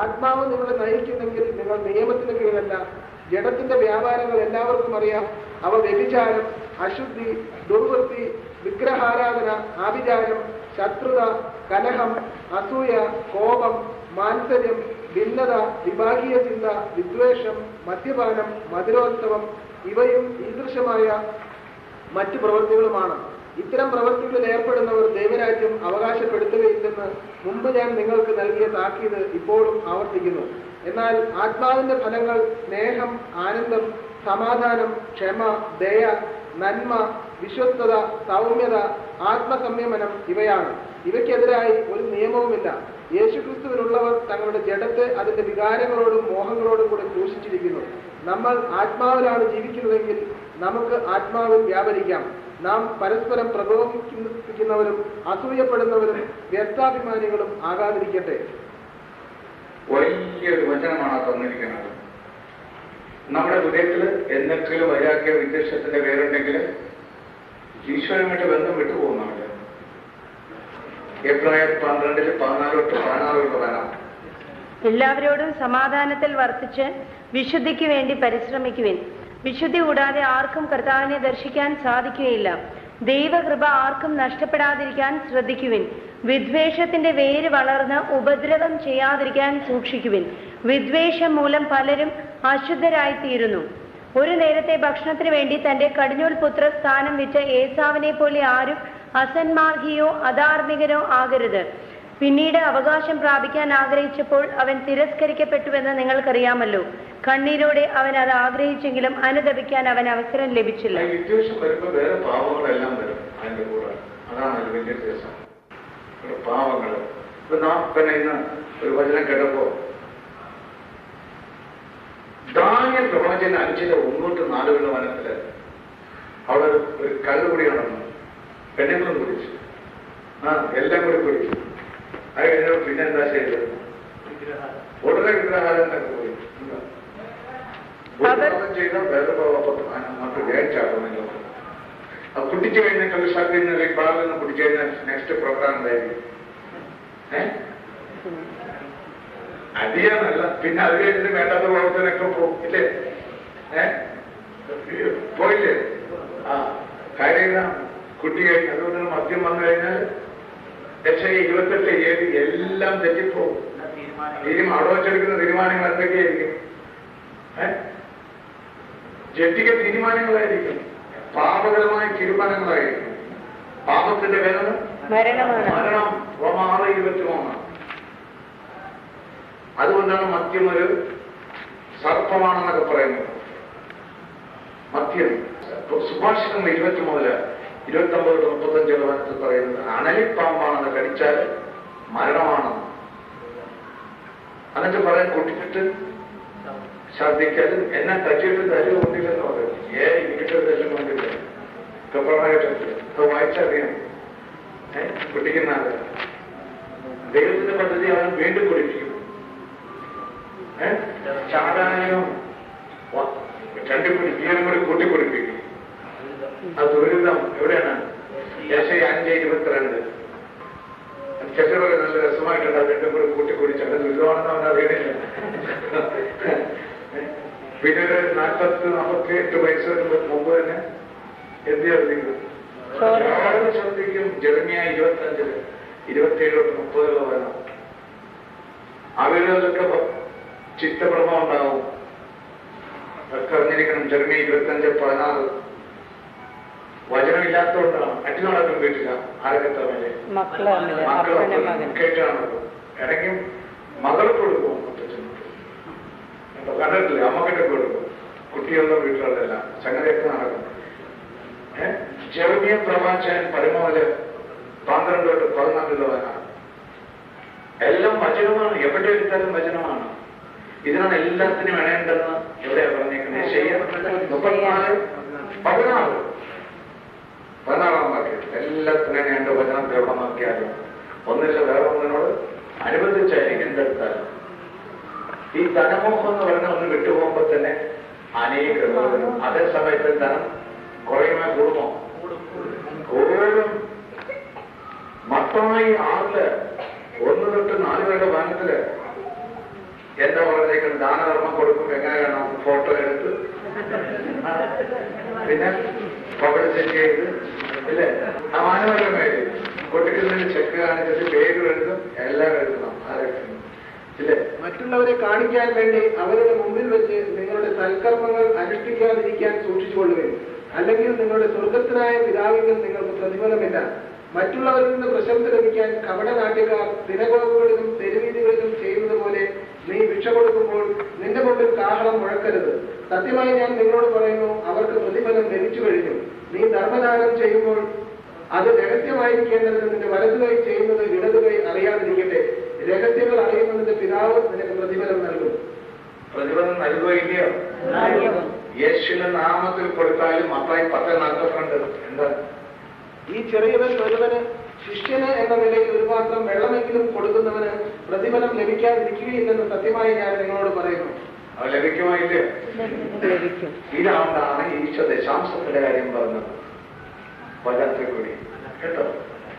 ആത്മാവ് നിങ്ങളെ നയിക്കുന്നെങ്കിൽ നിങ്ങൾ നിയമത്തിന് കീഴല്ല. ജഡത്തിന്റെ വ്യാപാരങ്ങൾ എല്ലാവർക്കും അറിയാം. അവ വ്യഭിചാരം, അശുദ്ധി, ദുർവൃത്തി, വിഗ്രഹാരാധന, ആഭിചാരം, ശത്രുത, കലഹം, അസൂയ, കോപം, മാത്സര്യം, ഭിന്നത, വിഭാഗീയ ചിന്ത, വിദ്വേഷം, മദ്യപാനം, മധുരോത്സവം ഇവയും ഈദൃശമായ മറ്റു പ്രവൃത്തികളുമാണ്. ഇത്തരം പ്രവൃത്തികളിൽ ഏർപ്പെടുന്നവർ ദൈവരാജ്യം അവകാശപ്പെടുത്തുകയില്ലെന്ന് മുമ്പ് ഞാൻ നിങ്ങൾക്ക് നൽകിയ താക്കീത് ഇപ്പോഴും ആവർത്തിക്കുന്നു. എന്നാൽ ആത്മാവിന്റെ ഫലങ്ങൾ സ്നേഹം, ആനന്ദം, സമാധാനം, ക്ഷമ, ദയ, നന്മ, വിശ്വസ്തത, സൗമ്യത, ആത്മസംയമനം ഇവയാണ്. ഇവയ്ക്കെതിരായി ഒരു നിയമവുമില്ല. യേശുക്രിസ്തുവിനുള്ളവർ തങ്ങളുടെ ജഡത്തെ അതിന്റെ വികാരങ്ങളോടും മോഹങ്ങളോടും കൂടെ ക്രൂശിച്ചിരിക്കുന്നു. നമ്മൾ ആത്മാവിലാണ് ജീവിക്കുന്നതെങ്കിൽ നമുക്ക് ആത്മാവിൽ വ്യാപരിക്കാം. നാം പരസ്പരം പ്രകോപിപ്പിക്കുന്നവരും അസൂയപ്പെടുന്നവരും വ്യർത്ഥാഭിമാനികളും ആകാതിരിക്കട്ടെ. വലിയൊരു വചനമാണ് തന്നിരിക്കുന്നത്. നമ്മുടെ ഹൃദയത്തിൽ എന്തെങ്കിലും വൈരാഗ്യ വിദ്വേഷത്തിന്റെ പേരുണ്ടെങ്കിൽ ഈശ്വരമായിട്ട് ബന്ധം വിട്ടുപോകുന്നുണ്ട്. എബ്രായർ 12:14-16 പറയാം. എല്ലാവരോടും സമാധാനത്തിൽ വർത്തിച്ച് വിശുദ്ധിക്ക് വേണ്ടി പരിശ്രമിക്കുവിൻ. വിശുദ്ധി കൂടാതെ ആർക്കും കർത്താവിനെ ദർശിക്കാൻ സാധിക്കുകയില്ല. ദൈവകൃപ ആർക്കും നഷ്ടപ്പെടാതിരിക്കാൻ ശ്രദ്ധിക്കുവിൻ. വിദ്വേഷത്തിന്റെ വേര് വളർന്ന് ഉപദ്രവം ചെയ്യാതിരിക്കാൻ സൂക്ഷിക്കുവിൻ. വിദ്വേഷം മൂലം പലരും അശുദ്ധരായിത്തീരുന്നു. ഒരു നേരത്തെ ഭക്ഷണത്തിന് വേണ്ടി തന്റെ കടിഞ്ഞൂൽ പുത്ര സ്ഥാനം വിറ്റ ഏസാവിനെ പോലെ ആരും അസന്മാർഗിയോ അധാർമികനോ ആകരുത്. പിന്നീട് അവകാശം പ്രാപിക്കാൻ ആഗ്രഹിച്ചപ്പോൾ അവൻ തിരസ്കരിക്കപ്പെട്ടുവെന്ന് നിങ്ങൾക്കറിയാമല്ലോ. കണ്ണീരോടെ അവൻ അത് ആഗ്രഹിച്ചെങ്കിലും അനുദപിക്കാൻ അവൻ അവസരം ലഭിച്ചില്ല. വിദ്വേഷം വരുമ്പോൾ വേറെ പാവങ്ങളെല്ലാം വരും അതിന്റെ കൂടെ. അതാണ് ഒരു വലിയ വ്യത്യാസം. പാവങ്ങൾ നാം തന്നെ ഇന്ന് ഒരു വചനം കേട്ടപ്പോ ദാനിയേൽ പ്രവാചകൻ 5:1-4 വനത്തില് അവിടെ ഒരു കള്ളുകുടി നടന്നു. പെണ്ണുങ്ങളും കുടിച്ചു, എല്ലാം കൂടി കുടിച്ചു. അത് കഴിഞ്ഞ പിന്നെ എന്താ ചെയ്തത്? ഉടനെ വിഗ്രഹാരം പോയി ചെയ്ത വേറെ നമുക്ക് വേച്ചാകുമല്ലോ. അത് കുടിച്ചു കഴിഞ്ഞാൽ കള്ളുഷാപ്പിൽ നിന്ന് ബാറിൽ നിന്ന് കുടിച്ചു കഴിഞ്ഞാൽ നെക്സ്റ്റ് പ്രോഗ്രാം എന്തായിരിക്കും? അടിയാന്നല്ല, പിന്നെ അത് കഴിഞ്ഞിട്ട് വേണ്ടാത്ത പ്രവർത്തനമൊക്കെ പോകും ഇല്ലേ? പോയില്ലേ? കാര്യം കുട്ടി കഴിഞ്ഞ് അതുകൊണ്ട് മദ്യം വന്നു കഴിഞ്ഞാൽ 28 എല്ലാം തെറ്റിപ്പോകും. അവിടെ വെച്ചെടുക്കുന്ന തീരുമാനങ്ങൾ എന്തൊക്കെയായിരിക്കും? ജഡ്ജിക്ക് തീരുമാനങ്ങളായിരിക്കും, പാപകരമായ തീരുമാനങ്ങളായിരിക്കും. പാപത്തിന്റെ വേദന മരണം. റോമാ 6:23. അതുകൊണ്ടാണ് മദ്യം ഒരു സർപ്പമാണെന്നൊക്കെ പറയുന്നത്. മദ്യം സുഭാഷിതം 20 മുതൽ 29-35 വനത്തിൽ പറയുന്നത് അണലിപ്പാമ്പാണെന്ന് കടിച്ചാൽ മരണമാണെന്ന്. എന്നിട്ട് പറയാൻ കുട്ടിച്ചിട്ട് ഛർദ്ദിക്കാലും എന്നെ തച്ചിട്ട് തല്ല് കൊണ്ടില്ലെന്ന് പറയും. ഇങ്ങോട്ട് തല്ല് കൊണ്ടില്ല. അത് വായിച്ചറിയാം. കുട്ടിക്കുന്ന ദൈവത്തിന്റെ പദ്ധതി അവൻ വീണ്ടും കുടിപ്പിക്കും. ചാടാനും 2 ജീവനും കൂടി കൂട്ടിക്കുടിപ്പിക്കും. അത് ദുരിതം എവിടെയാണ്? യെശയ്യാ 5:22. ചെറുതൊക്കെ നല്ല രസമായിട്ടുണ്ട്. അത് 2 കൂടി കൂട്ടിക്കുടിച്ച് അത് ദുരിതമാണെന്ന് അവൻ അറിയണില്ല. പിന്നെ ഒരു 40-48 വയസ്സ് മുമ്പ് തന്നെ എന്ത് ശ്രദ്ധിക്കും? ശ്രദ്ധിക്കും. ജെറമ്യാ 25:27-30 വേണം. അവരിലൊക്കെ ചിത്തഭ്രമം ഉണ്ടാവും. ഒക്കെ അറിഞ്ഞിരിക്കണം. ജെറമ്യാ 25:16. വചനമില്ലാത്തതുകൊണ്ടാണ് അറ്റി നടക്കും വീട്ടില്ല. ആരൊക്കെ തമ്മില് മക്കളെ കേട്ടാണല്ലോ. ഇടയ്ക്കും മകളെ കൊടുക്കും. കണ്ടിട്ടില്ലേ? അമ്മക്കിട്ടൊക്കെ കൊടുക്കും. കുട്ടികളുടെ വീട്ടിലുള്ളതല്ല സംഗതിയൊക്കെ നടക്കും. ജെറമ്യാ പ്രവാചകൻ 13 12-14 വചനമാണ്. എല്ലാം വചനമാണ്. എവിടെ എടുത്താലും വചനമാണ്. ഇതിനാണ് എല്ലാത്തിനും ഇണയേണ്ടെന്ന് എവിടെയാ പറഞ്ഞേക്കുന്നത്? യെശയ്യാ 34-16 വാക്യം. എല്ലാത്തിനും ഇണയേണ്ട വചനത്തെ എവിടെ നോക്കിയാലും ഒന്നില്ല വേറെ ഒന്നിനോട് അനുബന്ധിച്ചായിരിക്കും എന്തെടുത്താലും. ഈ ധനമോഹം എന്ന് പറഞ്ഞാൽ ഒന്ന് വിട്ടുപോകുമ്പോ തന്നെ അനേകം. അതേ സമയത്ത് ധനം കുറയുമോ കൂടുമോ? കൂടും. മത്തായി 6:1-4 വനത്തില് എന്താ പറഞ്ഞേക്കുന്നത്? ദാനധർമ്മം കൊടുക്കും എങ്ങനെ വേണം? ഫോട്ടോ എടുത്ത് പിന്നെ പബ്ലിസിറ്റി ചെയ്ത് ഇല്ലേ? ആ മനോരമയില് കൊടുക്കുന്നതിന് ചെക്ക് കാണിച്ചിട്ട് പേരും എഴുതും, എല്ലാം എഴുതണം. ആരൊക്കെ ഇല്ലേ? മറ്റുള്ളവരെ കാണിക്കാൻ വേണ്ടി അവരുടെ മുമ്പിൽ വെച്ച് നിങ്ങളുടെ സൽക്കർമ്മങ്ങൾ അനുഷ്ഠിക്കാതിരിക്കാൻ സൂക്ഷിച്ചുകൊള്ളുകയും, അല്ലെങ്കിൽ നിങ്ങളുടെ സ്വർഗത്തിനായ പിതാവിൽ നിങ്ങൾക്ക് പ്രതിഫലമില്ല. മറ്റുള്ളവരിൽ നിന്ന് പ്രശംസ ലഭിക്കാൻ കപടനാട്യക്കാർ സിനഗോഗുകളിലും തെരുവീതികളിലും ചെയ്യുന്നത് പോലെ നീ ഭിക്ഷ കൊടുക്കുമ്പോൾ നിന്റെ മുമ്പിൽ കാഹളം മുഴക്കരുത്. സത്യമായി ഞാൻ നിങ്ങളോട് പറയുന്നു, അവർക്ക് പ്രതിഫലം ലഭിച്ചു കഴിഞ്ഞു. നീ ധർമ്മദാനം ചെയ്യുമ്പോൾ അത് രഹസ്യമായിരിക്കേണ്ടത് നിന്റെ വലതുകൈ ചെയ്യുന്നത് ഇടതുകൈ അറിയാതിരിക്കട്ടെ. രഹസ്യങ്ങൾ അറിയുന്നതിന്റെ പിതാവ് നിനക്ക് പ്രതിഫലം നൽകും. പ്രതിഫലം നൽകുകയില്ലയോ? യേശുവിന്റെ നാമത്തിൽ കൊടുത്താലും മത്തായി 10:42 എന്താ? ഈ ചെറിയവൻ ഒരുവന് ശിഷ്യന് എന്ന നിലയിൽ ഒരു പാത്രം വെള്ളമെങ്കിലും കൊടുക്കുന്നവന് പ്രതിഫലം ലഭിക്കാതിരിക്കുകയില്ലെന്ന് സത്യമായി ഞാൻ നിങ്ങളോട് പറയുന്നു. അത് ലഭിക്കുമായില്ലേ? ഇതാണ് ഈശോ ദശാംശത്തിന്റെ കാര്യം പറഞ്ഞത്. വചനത്തിൽ കൂടി കേട്ടോ.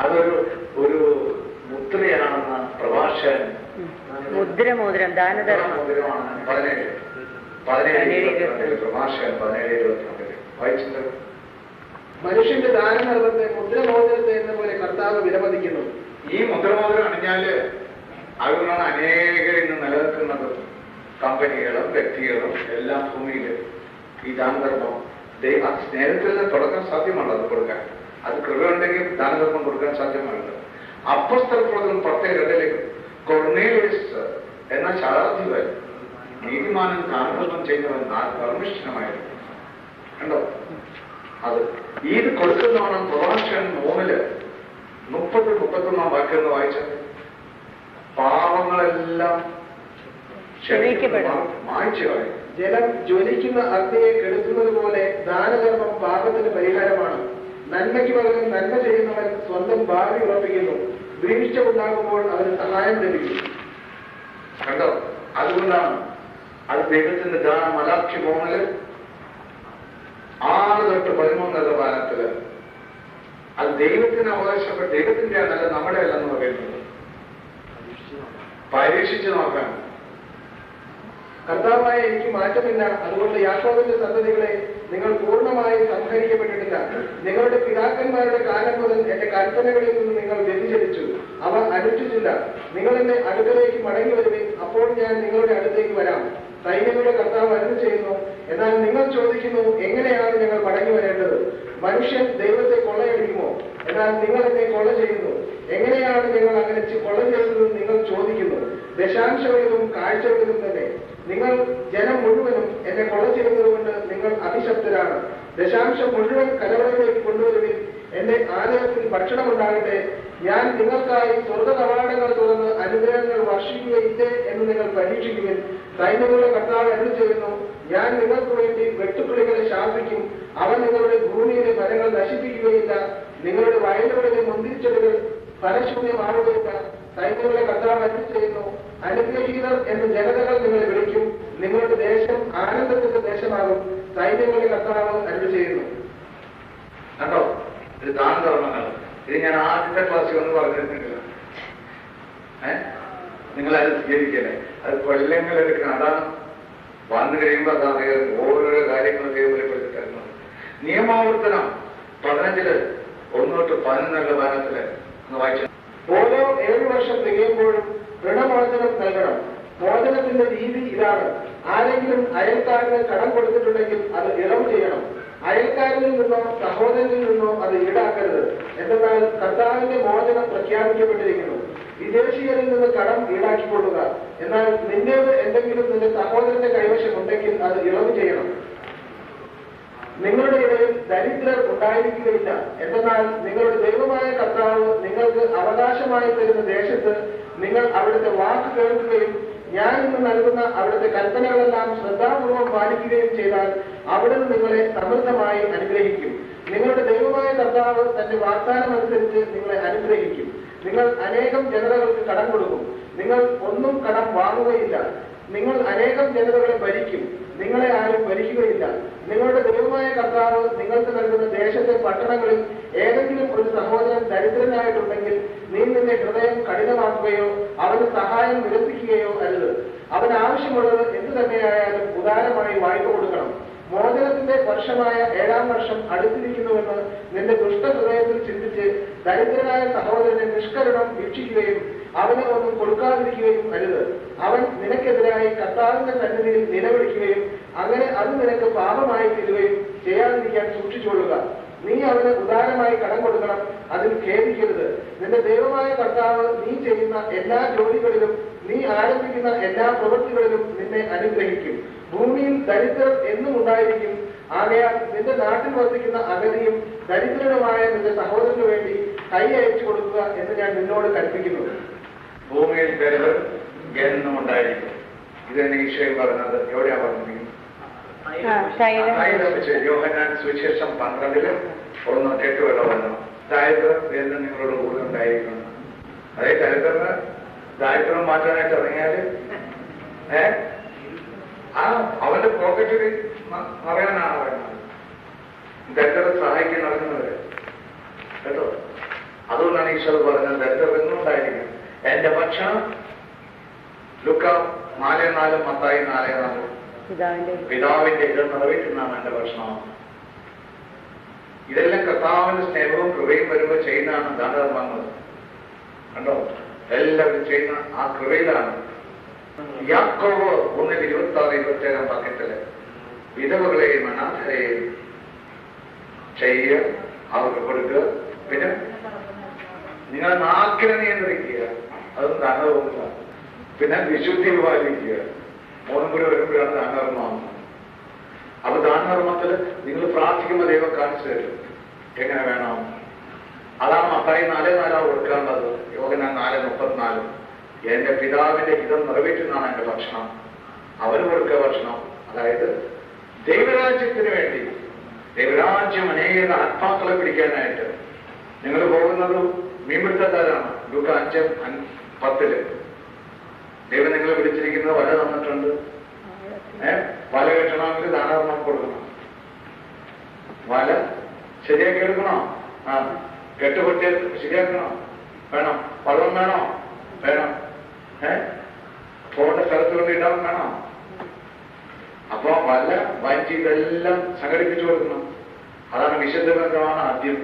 അതൊരു ഒരു മുദ്രയാണെന്ന് പ്രഭാഷകൻ മുദ്രമോതിരം ദാനധർമ്മമാണ്. 17:22 പ്രഭാഷകൻ 17:22 വായിച്ചത്. മനുഷ്യന്റെ ദാനധർമ്മത്തെ മുദ്രമോതിരത്തെ എന്ന പോലെ കർത്താവ് വിലമതിക്കുന്നു. ഈ മുദ്രമോതിരം അണിഞ്ഞാല് അതുകൊണ്ടാണ് അനേകർ ഇന്ന് നിലനിൽക്കുന്നത്. കമ്പനികളും വ്യക്തികളും എല്ലാം ഭൂമിയിൽ ഈ ദാനധർമ്മം അത് സ്നേഹത്തിൽ നിന്ന് തുടങ്ങാൻ സാധ്യമാണ്. അത് കൊടുക്കാൻ അത് കൃപയുണ്ടെങ്കിൽ ദാനധർമ്മം കൊടുക്കാൻ സാധ്യമാണ്. അപ്പോസ്തലപ്രവർത്തനം 10:2 കൊർന്നേലിയസ് എന്ന ശതാധിപൻ നീതിമാനൻ ദാനധർമ്മം ചെയ്യുന്നവൻ ധർമ്മിഷ്ഠനായിരുന്നു. കണ്ടോ? അത് ഇത് കൊടുക്കുന്നവണ് പ്രഭാഷകൻ 3:30-31 വാക്യം വായിച്ചത്. പാവങ്ങളെല്ലാം മായ്ച്ചു കളയും. ജലം ജ്വലിക്കുന്ന അഗ്നിയെ കെടുത്തുന്നത് പോലെ ദാനധർമ്മം പാപത്തിന് പരിഹാരമാണ്. നന്മയ്ക്ക് പകരം നന്മ ചെയ്യുന്നവൻ സ്വന്തം ഭാവി ഉറപ്പിക്കുന്നു. വീഴ്ച ഉണ്ടാകുമ്പോൾ അവന് സഹായം ലഭിക്കും. കണ്ടോ? അതുകൊണ്ടാണ് അത് ദൈവത്തിന്റെ ദാനം. മലാഖി 6-13 വാരത്തില് അത് ദൈവത്തിന് അവകാശപ്പെട്ട ദൈവത്തിന്റെ അല്ല, നമ്മുടെ അല്ലെന്ന് പറയുന്നത്. പരീക്ഷിച്ചു നോക്കാൻ. കർത്താവായ എനിക്ക് മാറ്റമില്ല, അതുകൊണ്ട് യാക്കോബിന്റെ സന്തതികളെ നിങ്ങൾ പൂർണ്ണമായി സംഹരിക്കപ്പെട്ടിട്ടില്ല. നിങ്ങളുടെ പിതാക്കന്മാരുടെ കാലം മുതൽ എന്റെ കൽപ്പനകളിൽ നിന്ന് നിങ്ങൾ വ്യതിചലിച്ചു, അവ അനുഷ്ഠിച്ചില്ല. നിങ്ങൾ എന്റെ അടുക്കലേക്ക് മടങ്ങി വരുവിൻ, അപ്പോൾ ഞാൻ നിങ്ങളുടെ അടുത്തേക്ക് വരാം. സൈന്യങ്ങളുടെ കർത്താവ് അരുളി ചെയ്യുന്നു. എന്നാൽ നിങ്ങൾ ചോദിക്കുന്നു, എങ്ങനെയാണ് ഞങ്ങൾ മടങ്ങി വരേണ്ടത്? മനുഷ്യൻ ദൈവത്തെ കൊള്ളയടിക്കുമോ? എന്നാൽ നിങ്ങൾ എന്നെ കൊള്ള ചെയ്യുന്നു. എങ്ങനെയാണ് ഞങ്ങൾ അങ്ങനെ കൊള്ള ചെയ്യുന്നത് നിങ്ങൾ ചോദിക്കുന്നു. ദശാംശങ്ങളിലും കാഴ്ചകളിലും തന്നെ. നിങ്ങൾ ജനം മുഴുവനും എന്നെ കൊള്ള ചെയ്യുന്നത് കൊണ്ട് നിങ്ങൾ അഭിശപ്തരാണ്. ദശാംശം മുഴുവൻ കലവറയിലേക്ക് കൊണ്ടുവരുവിൻ. എന്റെ ആലയത്തിൽ ഭക്ഷണമുണ്ടാകട്ടെ. ഞാൻ നിങ്ങൾക്കായി സ്വർഗ കവാടങ്ങൾ തുറന്ന് അനുഗ്രഹങ്ങൾ വർഷിക്കുകയില്ലേ എന്ന് നിങ്ങൾ പരീക്ഷിക്കുവിൻ. സൈന്യങ്ങളുടെ കർത്താവ് അരുളി ചെയ്യുന്നു. ഞാൻ നിങ്ങൾക്ക് വേണ്ടി വെട്ടുക്കിളികളെ ശാസിക്കും. അവൻ നിങ്ങളുടെ ഭൂമിയിലെ ഫലങ്ങൾ നശിപ്പിക്കുകയില്ല. നിങ്ങളുടെ വയലുകളിലെ മുന്തിരിച്ചെടികൾ ഫലശൂന്യമാവുകയില്ല. സൈന്യങ്ങളുടെ കർത്താവ് അരുളി ചെയ്യുന്നു. അനുഗ്രഹീതർ എന്ന് ജനതകൾ നിങ്ങളെ വിളിക്കും. നിങ്ങളുടെ ദേശം ആനന്ദത്തിന്റെ ദേശമാകും. സൈന്യങ്ങളുടെ കർത്താവ് അരുളി ചെയ്യുന്നു. കണ്ടോ? ഇത് ദാനധർമ്മങ്ങൾ. ഇത് ഞാൻ ആദ്യത്തെ ക്ലാസ്സിൽ ഒന്ന് പറഞ്ഞിരുന്നില്ല. നിങ്ങളത് സ്വീകരിക്കല്ലേ? അത് കൊല്ലങ്ങൾ എടുക്കണം. അതാണ് വന്നു കഴിയുമ്പോൾ അതാണ് ഓരോരോ കാര്യങ്ങൾ വെളിപ്പെടുത്തിത്തരുന്നത്. നിയമാവർത്തനം 15-1-11 വാരത്തില് വായിച്ചു. ഓരോ 7 വർഷം തികയുമ്പോഴും ഋണമോചനം നൽകണം. മോചനത്തിന്റെ രീതി ഇതാണ്. ആരെങ്കിലും അയൽക്കാരന് കടം കൊടുത്തിട്ടുണ്ടെങ്കിൽ അത് ഇളവ് ചെയ്യണം. അയൽക്കാരനിൽ നിന്നോ സഹോദരനിൽ നിന്നോ അത് ഈടാക്കരുത്. എന്നാൽ കർത്താവിന്റെ മോചനം പ്രഖ്യാപിക്കപ്പെട്ടിരിക്കുന്നു. വിദേശീയരിൽ നിന്ന് കടം ഈടാക്കിക്കൊള്ളുക. എന്നാൽ നിന്റേത് എന്തെങ്കിലും നിന്റെ സഹോദരന്റെ കൈവശം ഉണ്ടെങ്കിൽ അത് ഇളവ് ചെയ്യണം. നിങ്ങളുടെ ഇടയിൽ ദരിദ്രർ ഉണ്ടായിരിക്കുകയില്ല. എന്നാൽ നിങ്ങളുടെ ദൈവമായ കർത്താവ് നിങ്ങൾക്ക് അവകാശമായി തരുന്ന ദേശത്ത് നിങ്ങൾ അവിടുത്തെ വാക്ക് കേൾക്കുകയും ഞാൻ ഇന്ന് നൽകുന്ന അവിടുത്തെ കൽപ്പനകളെല്ലാം ശ്രദ്ധാപൂർവം പാലിക്കുകയും ചെയ്താൽ അവിടുന്ന് നിങ്ങളെ സമൃദ്ധമായി അനുഗ്രഹിക്കും. നിങ്ങളുടെ ദൈവമായ കർത്താവ് തന്റെ വാഗ്ദാനം അനുസരിച്ച് നിങ്ങളെ അനുഗ്രഹിക്കും. നിങ്ങൾ അനേകം ജനതകൾക്ക് കടം കൊടുക്കും. നിങ്ങൾ ഒന്നും കടം വാങ്ങുകയില്ല. നിങ്ങൾ അനേകം ജനതകളെ ഭരിക്കും. നിങ്ങളെ ആരും ഭരിക്കുകയില്ല. നിങ്ങളുടെ ദൈവമായ കർത്താവ് നിങ്ങൾക്ക് നൽകുന്ന ദേശത്തെ പട്ടണങ്ങളിൽ ഏതെങ്കിലും ഒരു സഹോദരൻ ദരിദ്രനായിട്ടുണ്ടെങ്കിൽ നീ നിന്റെ ഹൃദയം കഠിനമാക്കുകയോ അവന് സഹായം നിരസിക്കുകയോ അരുത്. അവന് ആവശ്യമുള്ളത് എന്തു തന്നെയായാലും ഉദാരമായി വായ്പ കൊടുക്കണം. മോചനത്തിന്റെ വർഷമായ 7-ാം വർഷം അടുത്തിരിക്കുന്നുവെന്ന് നിന്റെ ദുഷ്ടഹൃദയത്തിൽ ചിന്തിച്ച് ദരിദ്രനായ സഹോദരനെ നിഷ്കരുണം വീക്ഷിക്കുകയും അവന് ഒന്നും കൊടുക്കാതിരിക്കുകയും അരുത്. അവൻ നിനക്കെതിരായി കർത്താവിന്റെ സന്നിധിയിൽ നിലവിളിക്കുകയും അങ്ങനെ അത് നിനക്ക് പാപമായി തീരുകയും ചെയ്യാതിരിക്കാൻ സൂക്ഷിച്ചുകൊള്ളുക. നീ അവന് ഉദാരമായി കടം കൊടുക്കണം, അതിൽ ഖേദിക്കരുത്. നിന്റെ ദൈവമായ കർത്താവ് നീ ചെയ്യുന്ന എല്ലാ ജോലികളിലും നീ ആരംഭിക്കുന്ന എല്ലാ പ്രവൃത്തികളിലും നിന്നെ അനുഗ്രഹിക്കും. ഭൂമിയിൽ ദരിദ്രർ എന്നും ഉണ്ടായിരിക്കും. ആകയാൽ നിന്റെ നാട്ടിൽ വസിക്കുന്ന അഗതിയും ദരിദ്രനുമായ നിന്റെ സഹോദരന് വേണ്ടി കൈ അയച്ചു കൊടുക്കുക എന്ന് ഞാൻ നിന്നോട് കൽപ്പിക്കുന്നു. ഭൂമിയിൽ ദരിദ്രർ എന്നും ഉണ്ടായിരിക്കും. ഇതെന്നെ ഈശോ പറഞ്ഞത് എവിടെയാ പറഞ്ഞിരിക്കുന്നത്? യോഹന്നാൻ സുവിശേഷം 12:1-8 വരെ പറഞ്ഞു. ദാരിദ്ര്യം എന്ന് നിങ്ങളോട് കൂടെ ഉണ്ടായിരിക്കണം. അതേ ദാരിദ്ര്യം മാറ്റാനായിട്ട് ഇറങ്ങിയാല് അവന്റെ പോക്കറ്റിൽ അറിയാനാണ് പറയുന്നത്. ദരിദ്രരെ സഹായിക്കാൻ നടക്കുന്നവര് കേട്ടോ. അതുകൊണ്ടാണ് ഈശോ പറഞ്ഞത് ദരിദ്രർ എന്നും ഉണ്ടായിരിക്കും. എന്റെ ഭക്ഷണം ലുക്ക 4:4, മത്തായി 4:4 പിതാവിന്റെ ഇത് നിറവേറ്റുന്നതാണ് എന്റെ ഭക്ഷണം. ഇതെല്ലാം കർത്താവിന്റെ സ്നേഹവും കൃപയും വരുമ്പോൾ ചെയ്യുന്നതാണ് ദാനധർമ്മങ്ങൾ. കണ്ടോ, എല്ലാവരും ചെയ്യുന്ന ആ കൃപയിലാണ്. യാക്കോബ് 1:26-27 വാക്യത്തില് വിധവകളെയും അനാഥരെയും ചെയ്യുക, അവർക്ക് കൊടുക്കുക. പിന്നെ നിങ്ങൾ നാക്കിനെ നിയന്ത്രിക്കുക, അതും ദാനധർമ്മമില്ല. പിന്നെ വിശുദ്ധി പാലിക്കുക. 3 കൂടി വരുമ്പോഴാണ് ദാനധർമ്മമാകുന്നത്. അപ്പൊ ദാനധർമ്മത്തില് നിങ്ങൾ പ്രാർത്ഥിക്കുമ്പോൾ ദൈവം കാണിച്ചു തരും എങ്ങനെ വേണം. അതാണ് മത്തായി 4:4 കൊടുക്കാനുള്ളത്. യോഹന്നാൻ 4:34 എന്റെ പിതാവിന്റെ ഹിതം നിറവേറ്റുന്നതാണ് എന്റെ ഭക്ഷണം, അവന് കൊടുക്കുക ഭക്ഷണം. അതായത് ദൈവരാജ്യത്തിന് വേണ്ടി, ദൈവരാജ്യം അനേക ആത്മാക്കളെ പിടിക്കാനായിട്ട് നിങ്ങൾ പോകുന്നത് മീൻപിടുത്തക്കാരാണ്. ലൂക്ക 5:10 ദൈവം നിങ്ങളെ വിളിച്ചിരിക്കുന്നത് വല തന്നിട്ടുണ്ട്. വല കെട്ടണമെങ്കിൽ ദാനധർമ്മം കൊടുക്കണം. വല ശരിയാക്കി എടുക്കണോ? കെട്ടുപൊട്ടിയ ശരിയാക്കണോ? വേണം. വളം വേണോ? വേണം. പോകേണ്ട സ്ഥലത്ത് കൊണ്ട് ഇടാൻ വേണം. അപ്പൊ വല വഞ്ചി ഇതെല്ലാം സംഘടിപ്പിച്ചു കൊടുക്കണം. അതാണ് വിശുദ്ധ ബന്ധമാണ് ആദ്യം.